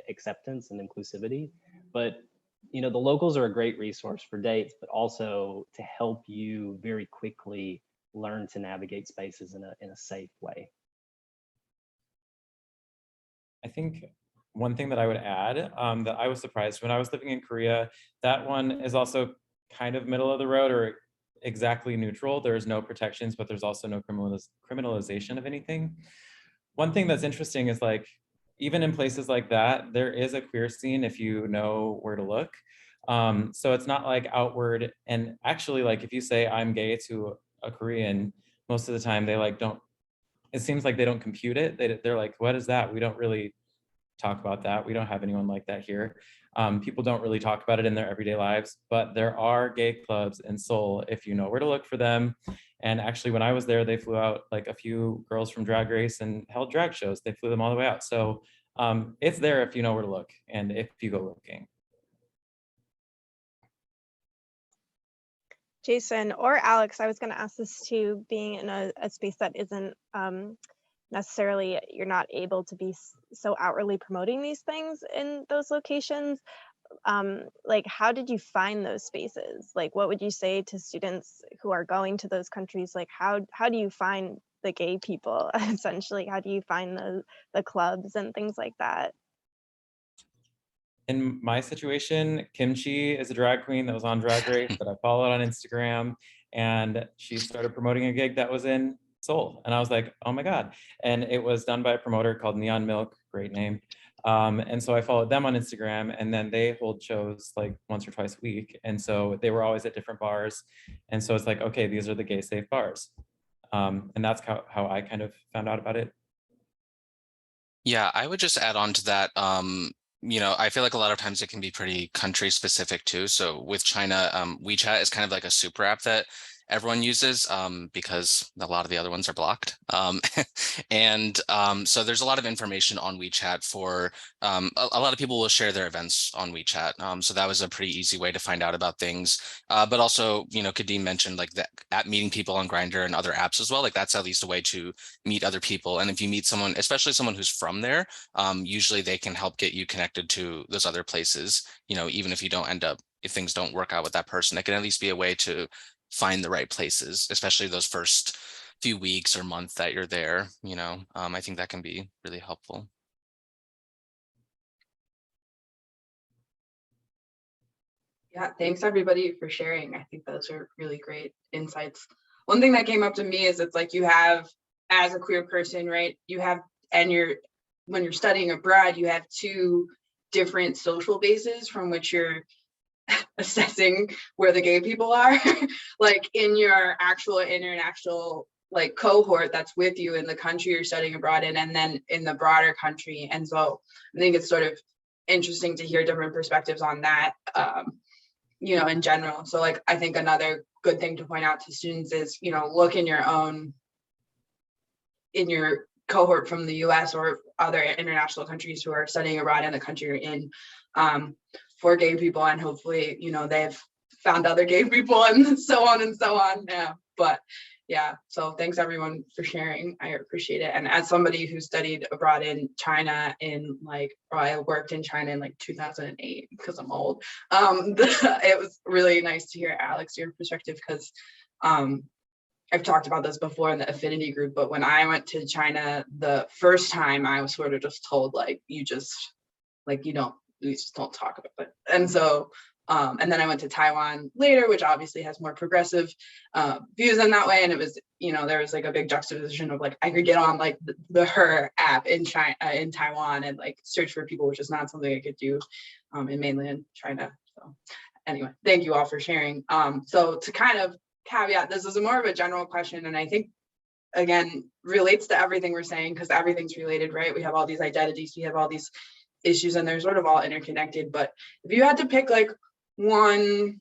acceptance and inclusivity. But the locals are a great resource for dates, but also to help you very quickly learn to navigate spaces in a safe way. I think one thing that I would add that I was surprised when I was living in Korea, that one is also kind of middle of the road or exactly neutral. There's no protections, but there's also no criminalization of anything. One thing that's interesting is like, even in places like that, there is a queer scene if you know where to look. So it's not like outward. And actually, like if you say I'm gay to a Korean, most of the time they like don't, it seems like they don't compute it. They're like, what is that? We don't really talk about that. We don't have anyone like that here. People don't really talk about it in their everyday lives, but there are gay clubs in Seoul if you know where to look for them. And actually, when I was there, they flew out like a few girls from Drag Race and held drag shows. They flew them all the way out. So it's there if you know where to look and if you go looking. Jason or Alex, I was going to ask this too, being in a space that isn't necessarily, you're not able to be so outwardly promoting these things in those locations. Like, how did you find those spaces? Like, what would you say to students who are going to those countries? Like, how do you find the gay people, essentially? How do you find the clubs and things like that? In my situation, Kimchi is a drag queen that was on Drag Race that I followed on Instagram, and she started promoting a gig that was in Seoul. And I was like, oh my God. And it was done by a promoter called Neon Milk, great name. And so I followed them on Instagram, and then they hold shows like once or twice a week. And so they were always at different bars. And so it's like, okay, these are the gay safe bars. And that's how I kind of found out about it. Yeah, I would just add on to that. I feel like a lot of times it can be pretty country specific too. So with China, WeChat is kind of like a super app that everyone uses because a lot of the other ones are blocked. So there's a lot of information on WeChat for a lot of people will share their events on WeChat. So that was a pretty easy way to find out about things. But also, Kadeem mentioned like that at meeting people on Grindr and other apps as well. Like that's at least a way to meet other people. And if you meet someone, especially someone who's from there, usually they can help get you connected to those other places. Even if you don't end up, if things don't work out with that person, it can at least be a way to find the right places, especially those first few weeks or month that you're there. I think that can be really helpful. Yeah, thanks everybody for sharing. I think those are really great insights. One thing that came up to me is it's like you have, as a queer person, right, when you're studying abroad, you have two different social bases from which you're assessing where the gay people are. Like in your actual international like cohort that's with you in the country you're studying abroad in, and then in the broader country. And so I think it's sort of interesting to hear different perspectives on that, in general. So like I think another good thing to point out to students is, look in your cohort from the US or other international countries who are studying abroad in the country you're in, for gay people, and hopefully, they've found other gay people and so on and so on. Yeah, but yeah, so thanks everyone for sharing. I appreciate it. And as somebody who studied abroad in China I worked in China in like 2008 because I'm old. It was really nice to hear, Alex, your perspective, because I've talked about this before in the affinity group, but when I went to China the first time, I was sort of just told you just don't talk about it. And so, and then I went to Taiwan later, which obviously has more progressive views in that way. And it was, there was like a big juxtaposition of I could get on the Her app in China, in Taiwan, and search for people, which is not something I could do in mainland China. So anyway, thank you all for sharing. So to kind of caveat, this is more of a general question, and I think again relates to everything we're saying, because everything's related, right? We have all these identities, we have all these issues, and they're sort of all interconnected. But if you had to pick one,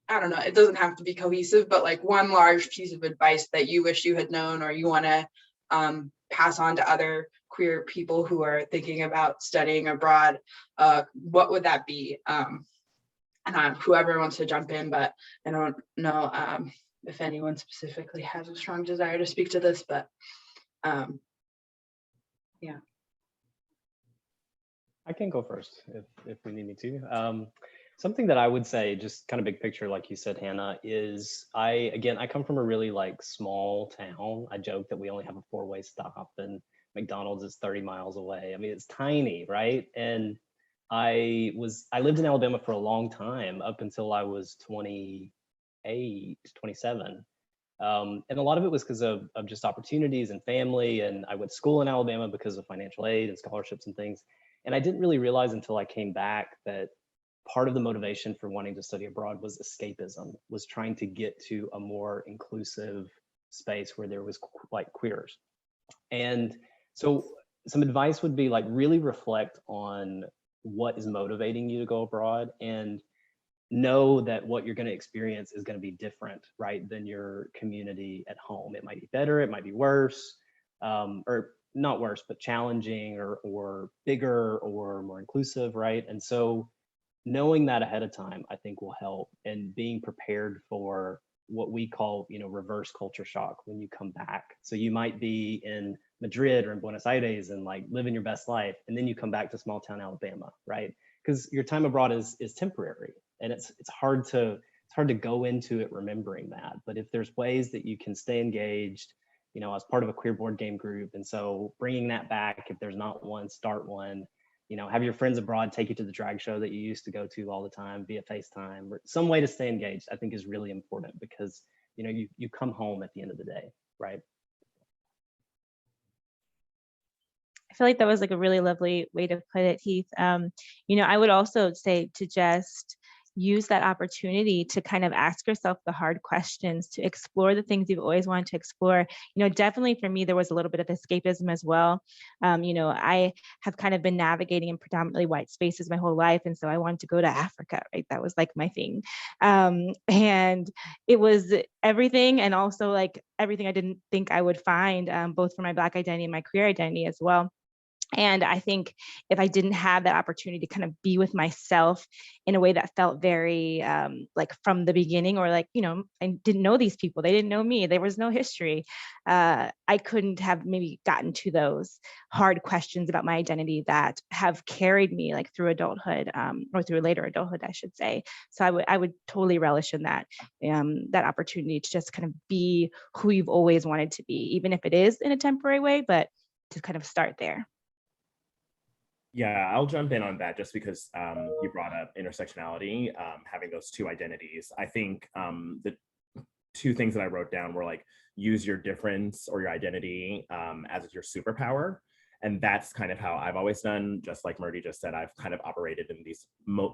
I don't know, it doesn't have to be cohesive, but one large piece of advice that you wish you had known, or you want to pass on to other queer people who are thinking about studying abroad, what would that be? And whoever wants to jump in, but I don't know if anyone specifically has a strong desire to speak to this, but yeah. I can go first if we need me to. Something that I would say, just kind of big picture, like you said, Hannah, is I come from a really like small town. I joke that we only have a 4-way stop and McDonald's is 30 miles away. I mean, it's tiny, right? And I lived in Alabama for a long time, up until I was 28, 27. And a lot of it was because of just opportunities and family. And I went to school in Alabama because of financial aid and scholarships and things. And I didn't really realize until I came back that part of the motivation for wanting to study abroad was escapism, was trying to get to a more inclusive space where there was like queers. And so some advice would be like really reflect on what is motivating you to go abroad, and know that what you're going to experience is going to be different, right, than your community at home. It might be better, it might be worse, or not worse, but challenging or bigger or more inclusive, right? And so knowing that ahead of time, I think will help, and being prepared for what we call, reverse culture shock when you come back. So you might be in Madrid or in Buenos Aires and like living your best life, and then you come back to small town Alabama, right? Because your time abroad is temporary, and it's hard to go into it remembering that. But if there's ways that you can stay engaged, as part of a queer board game group, and so bringing that back, if there's not one, start one. Have your friends abroad take you to the drag show that you used to go to all the time via FaceTime, or some way to stay engaged, I think is really important, because you come home at the end of the day, right? I feel like that was like a really lovely way to put it, Heath. I would also say to just use that opportunity to kind of ask yourself the hard questions, to explore the things you've always wanted to explore. Definitely for me, there was a little bit of escapism as well. I have kind of been navigating in predominantly white spaces my whole life. And so I wanted to go to Africa, right? That was like my thing. And it was everything, and also like everything I didn't think I would find, both for my Black identity and my queer identity as well. And I think if I didn't have that opportunity to kind of be with myself in a way that felt very like from the beginning, or like, I didn't know these people, they didn't know me, there was no history, I couldn't have maybe gotten to those hard questions about my identity that have carried me like through adulthood, or through later adulthood, I should say. So I would totally relish in that opportunity to just kind of be who you've always wanted to be, even if it is in a temporary way, but to kind of start there. Yeah, I'll jump in on that just because you brought up intersectionality, having those two identities. I think the two things that I wrote down were like, use your difference or your identity as your superpower. And that's kind of how I've always done. Just like Myrtle just said, I've kind of operated in these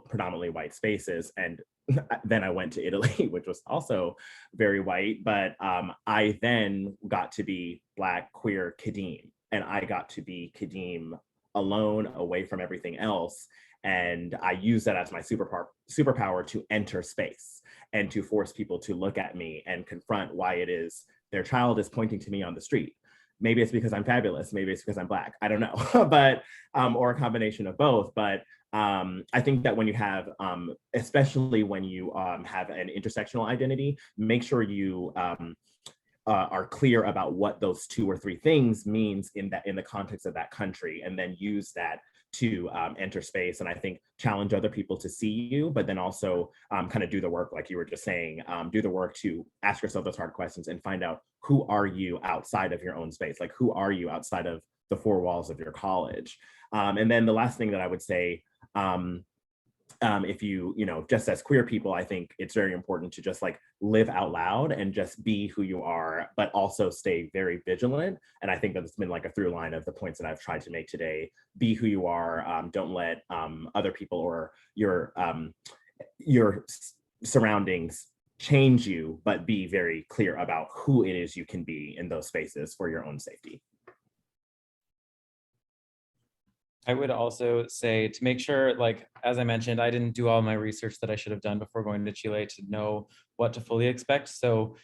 predominantly white spaces. And then I went to Italy, which was also very white. But I then got to be Black, queer, Kadeem. And I got to be Kadeem alone, away from everything else. And I use that as my superpower to enter space and to force people to look at me and confront why it is their child is pointing to me on the street. Maybe it's because I'm fabulous, maybe it's because I'm Black, I don't know, but or a combination of both. But I think that when you have, especially when you have an intersectional identity, make sure you are clear about what those 2 or 3 things means in the context of that country, and then use that to enter space. And I think challenge other people to see you, but then also kind of do the work, like you were just saying, do the work to ask yourself those hard questions and find out, who are you outside of your own space? Like, who are you outside of the 4 walls of your college? And then the last thing that I would say, if you just as queer people, I think it's very important to just like live out loud and just be who you are, but also stay very vigilant. And I think that's been like a through line of the points that I've tried to make today. Be who you are. Don't let other people or your surroundings change you, but be very clear about who it is you can be in those spaces for your own safety. I would also say to make sure, like, as I mentioned, I didn't do all my research that I should have done before going to Chile to know what to fully expect. So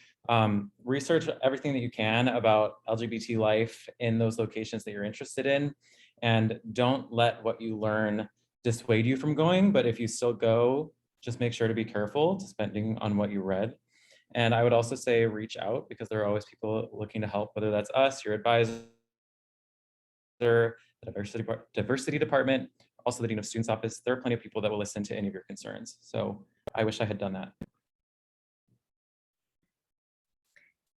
research everything that you can about LGBT life in those locations that you're interested in, and don't let what you learn dissuade you from going. But if you still go, just make sure to be careful, depending on what you read. And I would also say reach out, because there are always people looking to help, whether that's us, your advisor, the diversity department, also the Dean of Students Office, there are plenty of people that will listen to any of your concerns. So I wish I had done that.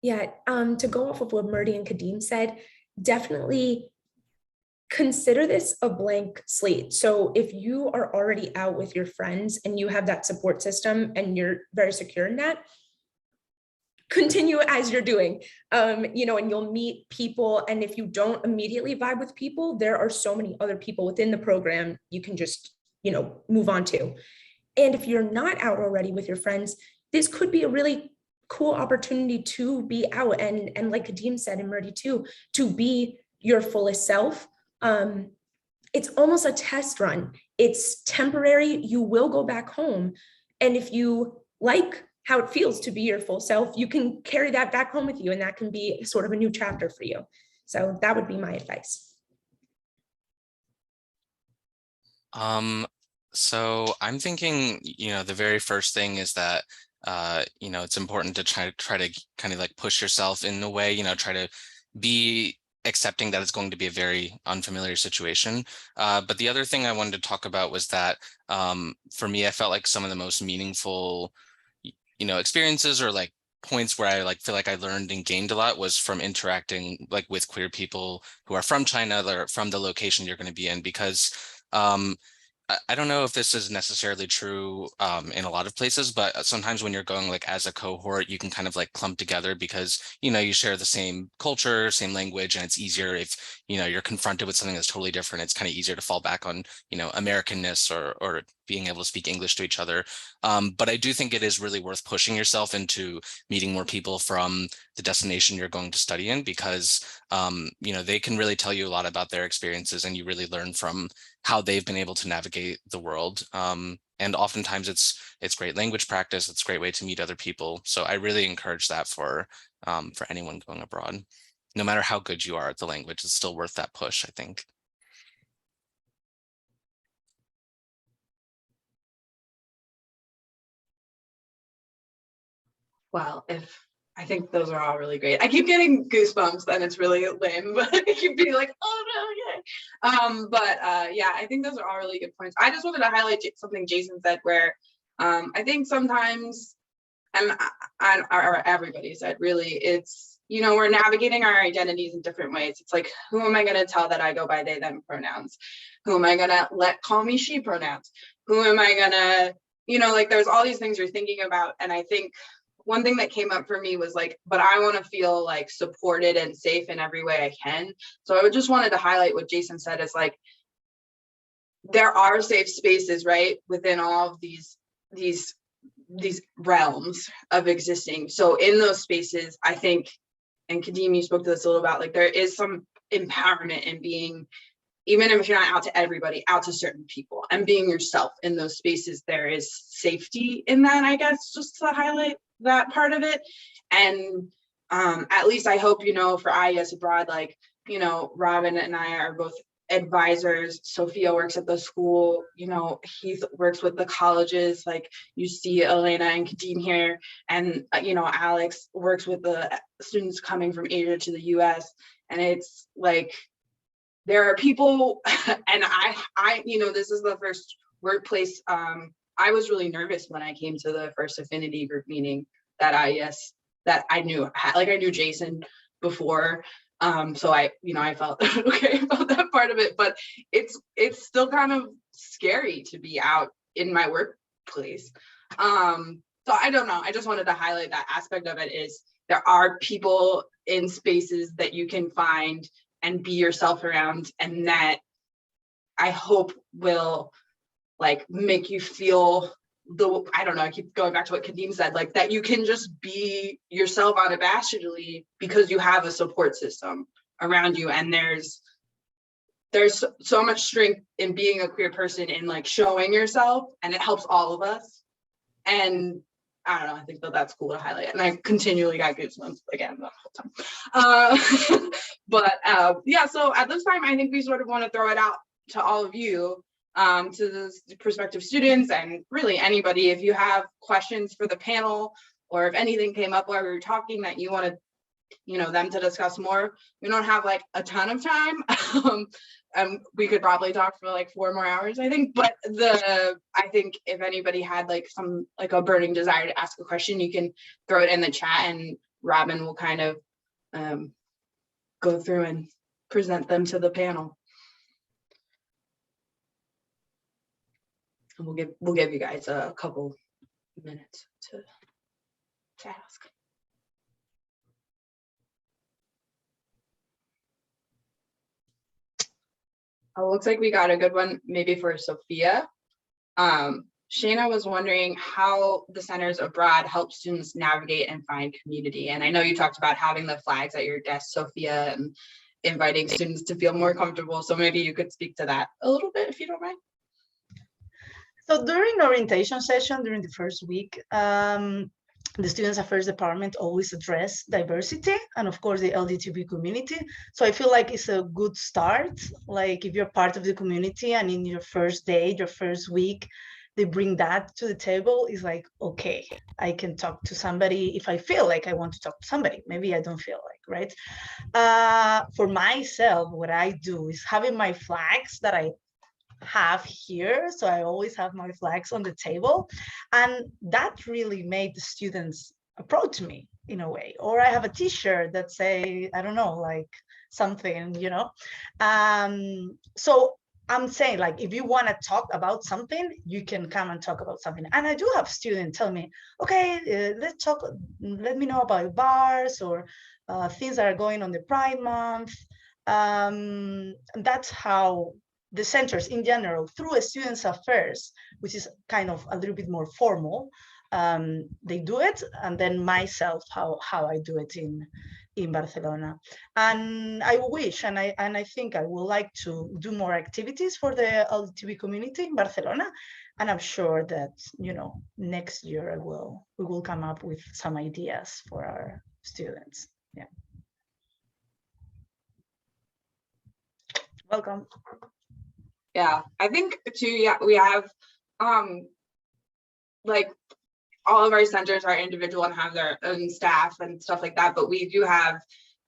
Yeah, to go off of what Myrtle and Kadeem said, definitely consider this a blank slate. So if you are already out with your friends and you have that support system and you're very secure in that, continue as you're doing, and you'll meet people. And if you don't immediately vibe with people, there are so many other people within the program you can just, move on to. And if you're not out already with your friends, this could be a really cool opportunity to be out and like Kadeem said, and Myrtle too, to be your fullest self. It's almost a test run. It's temporary. You will go back home. And if you like how it feels to be your full self, you can carry that back home with you, and that can be sort of a new chapter for you. So that would be my advice. So I'm thinking, the very first thing is that, it's important to try to kind of like push yourself in a way, try to be accepting that it's going to be a very unfamiliar situation. But the other thing I wanted to talk about was that for me, I felt like some of the most meaningful, experiences or like points where I feel like I learned and gained a lot was from interacting with queer people who are from China, or from the location you're going to be in, because I don't know if this is necessarily true in a lot of places, but sometimes when you're going as a cohort, you can kind of clump together because, you share the same culture, same language, and it's easier if, you're confronted with something that's totally different. It's kind of easier to fall back on, Americanness or being able to speak English to each other. But I do think it is really worth pushing yourself into meeting more people from the destination you're going to study in, because, they can really tell you a lot about their experiences, and you really learn from how they've been able to navigate the world. And oftentimes it's great language practice. It's a great way to meet other people. So I really encourage that for anyone going abroad. No matter how good you are at the language, it's still worth that push, I think. Well, I think those are all really great. I keep getting goosebumps, and it's really lame, but I keep being like, oh no, yay. Yeah, I think those are all really good points. I just wanted to highlight something Jason said, where I think sometimes, and everybody said, really, it's, we're navigating our identities in different ways. It's like, who am I going to tell that I go by they, them pronouns? Who am I going to let call me she pronouns? Who am I going to, there's all these things you're thinking about. And I think one thing that came up for me was but I want to feel supported and safe in every way I can. So I just wanted to highlight what Jason said is there are safe spaces, right, within all of these realms of existing. So in those spaces, I think, and Kadeem, you spoke to this a little about, there is some empowerment in being, even if you're not out to everybody, out to certain people, and being yourself in those spaces. There is safety in that, I guess, just to highlight that part of it. And at least I hope, for IES Abroad, Robin and I are both advisors. Sophia works at the school, Heath works with the colleges, you see Elena and Kadeem here, and Alex works with the students coming from Asia to the US. And it's there are people, and I this is the first workplace. I was really nervous when I came to the first affinity group meeting that IES, that I knew, I knew Jason before. So I felt okay about that part of it, but it's still kind of scary to be out in my workplace. So I don't know. I just wanted to highlight that aspect of it, is there are people in spaces that you can find and be yourself around, and that I hope will make you feel I don't know, I keep going back to what Kadeem said, that you can just be yourself unabashedly because you have a support system around you. And there's so much strength in being a queer person, in showing yourself, and it helps all of us. And I don't know, I think that's cool to highlight. And I continually got goosebumps again the whole time. Yeah, so at this time, I think we sort of want to throw it out to all of you, to the prospective students, and really anybody, if you have questions for the panel, or if anything came up while we were talking that you want to them to discuss more. We don't have like a ton of time. We could probably talk for like 4 more hours, I think. But I think if anybody had like a burning desire to ask a question, you can throw it in the chat, and Robin will kind of go through and present them to the panel. And we'll give you guys a couple minutes to ask. Oh, looks like we got a good one, maybe for Sophia. Shana was wondering how the centers abroad help students navigate and find community. And I know you talked about having the flags at your desk, Sophia, and inviting students to feel more comfortable. So maybe you could speak to that a little bit, if you don't mind. So during orientation session, during the first week, the Students Affairs Department always address diversity and of course the LGBT community. So I feel like it's a good start. Like if you're part of the community and in your first day, your first week, they bring that to the table, is like, okay, I can talk to somebody if I feel like I want to talk to somebody. Maybe I don't feel like, right? For myself, what I do is having my flags that I have here. So I always have my flags on the table, and that really made the students approach me in a way. Or I have a t-shirt that say, I don't know, like something, so I'm saying, like, if you want to talk about something, you can come and talk about something. And I do have students tell me, okay, let's talk, let me know about bars or things that are going on the Pride Month. And that's how the centers in general, through a Students Affairs, which is kind of a little bit more formal, they do it. And then myself, how I do it in Barcelona. And I wish, and I think I would like to do more activities for the LGBTQ community in Barcelona. And I'm sure that, next year we will come up with some ideas for our students. Yeah. Welcome. Yeah, I think too, yeah, we have like all of our centers are individual and have their own staff and stuff like that, but we do have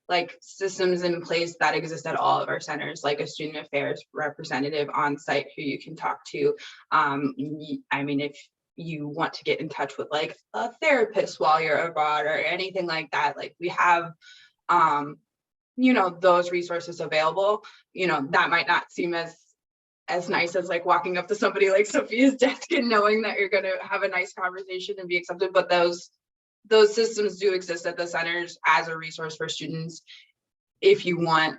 like systems in place that exist at all of our centers, like a student affairs representative on site who you can talk to. I mean, if you want to get in touch with like a therapist while you're abroad or anything like that, like we have those resources available. That might not seem as nice as like walking up to somebody like Sophia's desk and knowing that you're going to have a nice conversation and be accepted, but those systems do exist at the centers as a resource for students if you want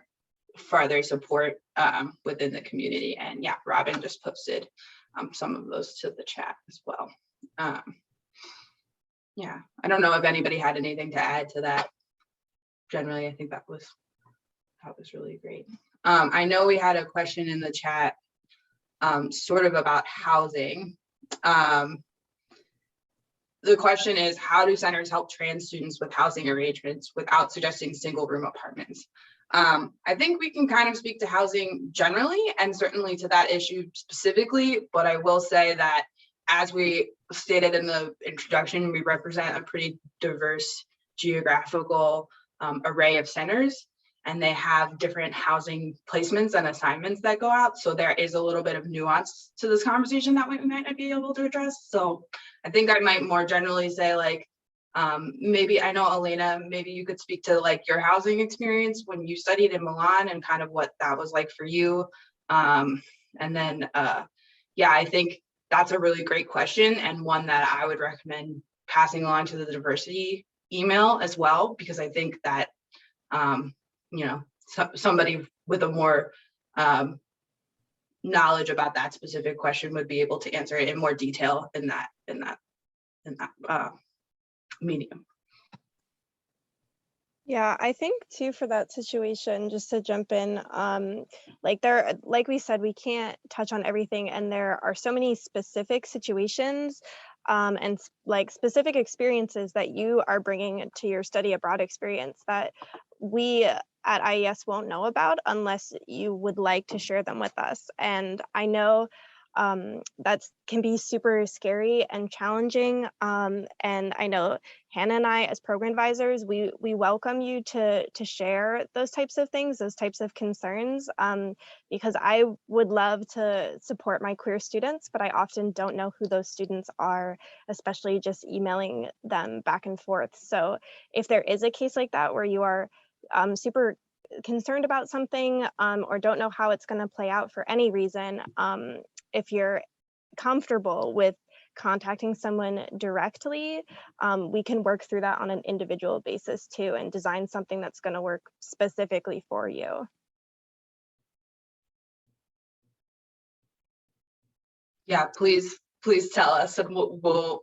further support within the community. And yeah, Robin just posted some of those to the chat as well. Yeah, I don't know if anybody had anything to add to that. Generally, I think that was really great. I know we had a question in the chat sort of about housing. The question is, how do centers help trans students with housing arrangements without suggesting single room apartments? I think we can kind of speak to housing generally and certainly to that issue specifically, but I will say that as we stated in the introduction, we represent a pretty diverse geographical array of centers, and they have different housing placements and assignments that go out. So there is a little bit of nuance to this conversation that we might not be able to address. So I think I might more generally say like, maybe, I know Elena, maybe you could speak to like your housing experience when you studied in Milan and kind of what that was like for you. And then, yeah, I think that's a really great question and one that I would recommend passing along to the diversity email as well, because I think that, somebody with a more knowledge about that specific question would be able to answer it in more detail in that medium. Yeah, I think too, for that situation, just to jump in, like we said, we can't touch on everything, and there are so many specific situations and like specific experiences that you are bringing to your study abroad experience that we at IES won't know about unless you would like to share them with us. And I know that can be super scary and challenging. And I know Hannah and I, as program advisors, we welcome you to share those types of things, those types of concerns, because I would love to support my queer students, but I often don't know who those students are, especially just emailing them back and forth. So if there is a case like that where you are super concerned about something, or don't know how it's going to play out for any reason, if you're comfortable with contacting someone directly, we can work through that on an individual basis too, and design something that's going to work specifically for you. Yeah, please tell us, and we'll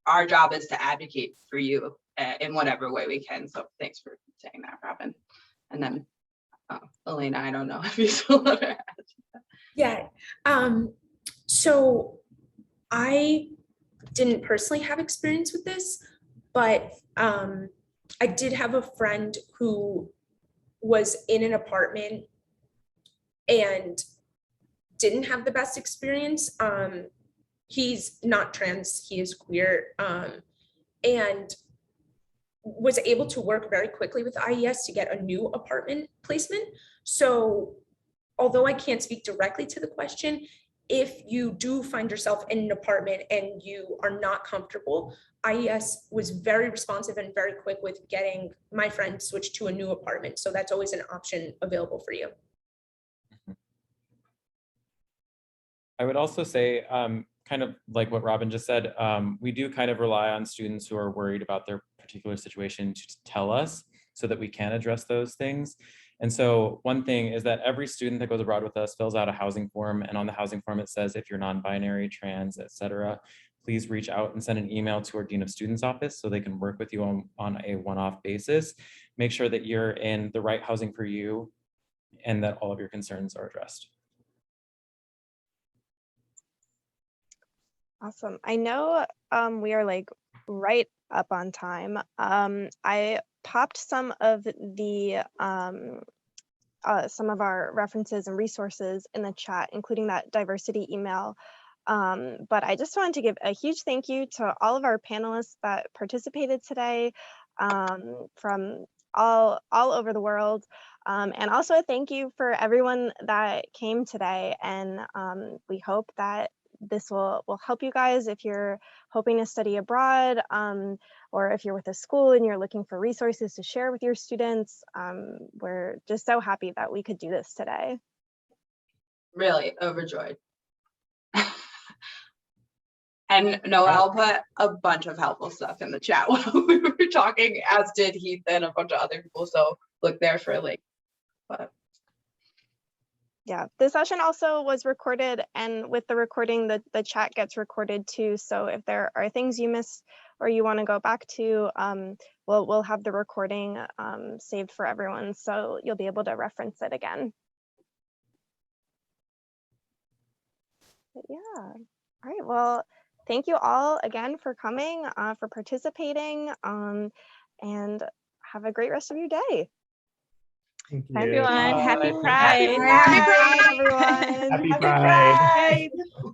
our job is to advocate for you in whatever way we can. So thanks for saying that, Robin. And then Elena, I don't know if you still want to add. Yeah. So I didn't personally have experience with this, but I did have a friend who was in an apartment and didn't have the best experience. He's not trans, he is queer, and was able to work very quickly with IES to get a new apartment placement. So although I can't speak directly to the question, if you do find yourself in an apartment and you are not comfortable, IES was very responsive and very quick with getting my friend switched to a new apartment. So that's always an option available for you. I would also say, kind of like what Robin just said, we do kind of rely on students who are worried about their particular situation to tell us so that we can address those things. And so one thing is that every student that goes abroad with us fills out a housing form, and on the housing form it says if you're non-binary, trans, etc., please reach out and send an email to our Dean of Students office so they can work with you on a one-off basis. Make sure that you're in the right housing for you and that all of your concerns are addressed. Awesome. I know we are like right up on time. I popped some of the some of our references and resources in the chat, including that diversity email. But I just wanted to give a huge thank you to all of our panelists that participated today, from all over the world. And also a thank you for everyone that came today. And we hope that this will help you guys if you're hoping to study abroad, or if you're with a school and you're looking for resources to share with your students. We're just so happy that we could do this today. Really overjoyed. And Noelle put a bunch of helpful stuff in the chat while we were talking, as did Heath and a bunch of other people. So look there for a link. But yeah, the session also was recorded, and with the recording, the chat gets recorded too. So if there are things you missed or you want to go back to, we'll have the recording saved for everyone, so you'll be able to reference it again. But yeah, all right, well, thank you all again for coming, for participating, and have a great rest of your day. Thank you. Everyone, happy Bye. Pride. Happy Pride, everyone. Happy Pride. Pride.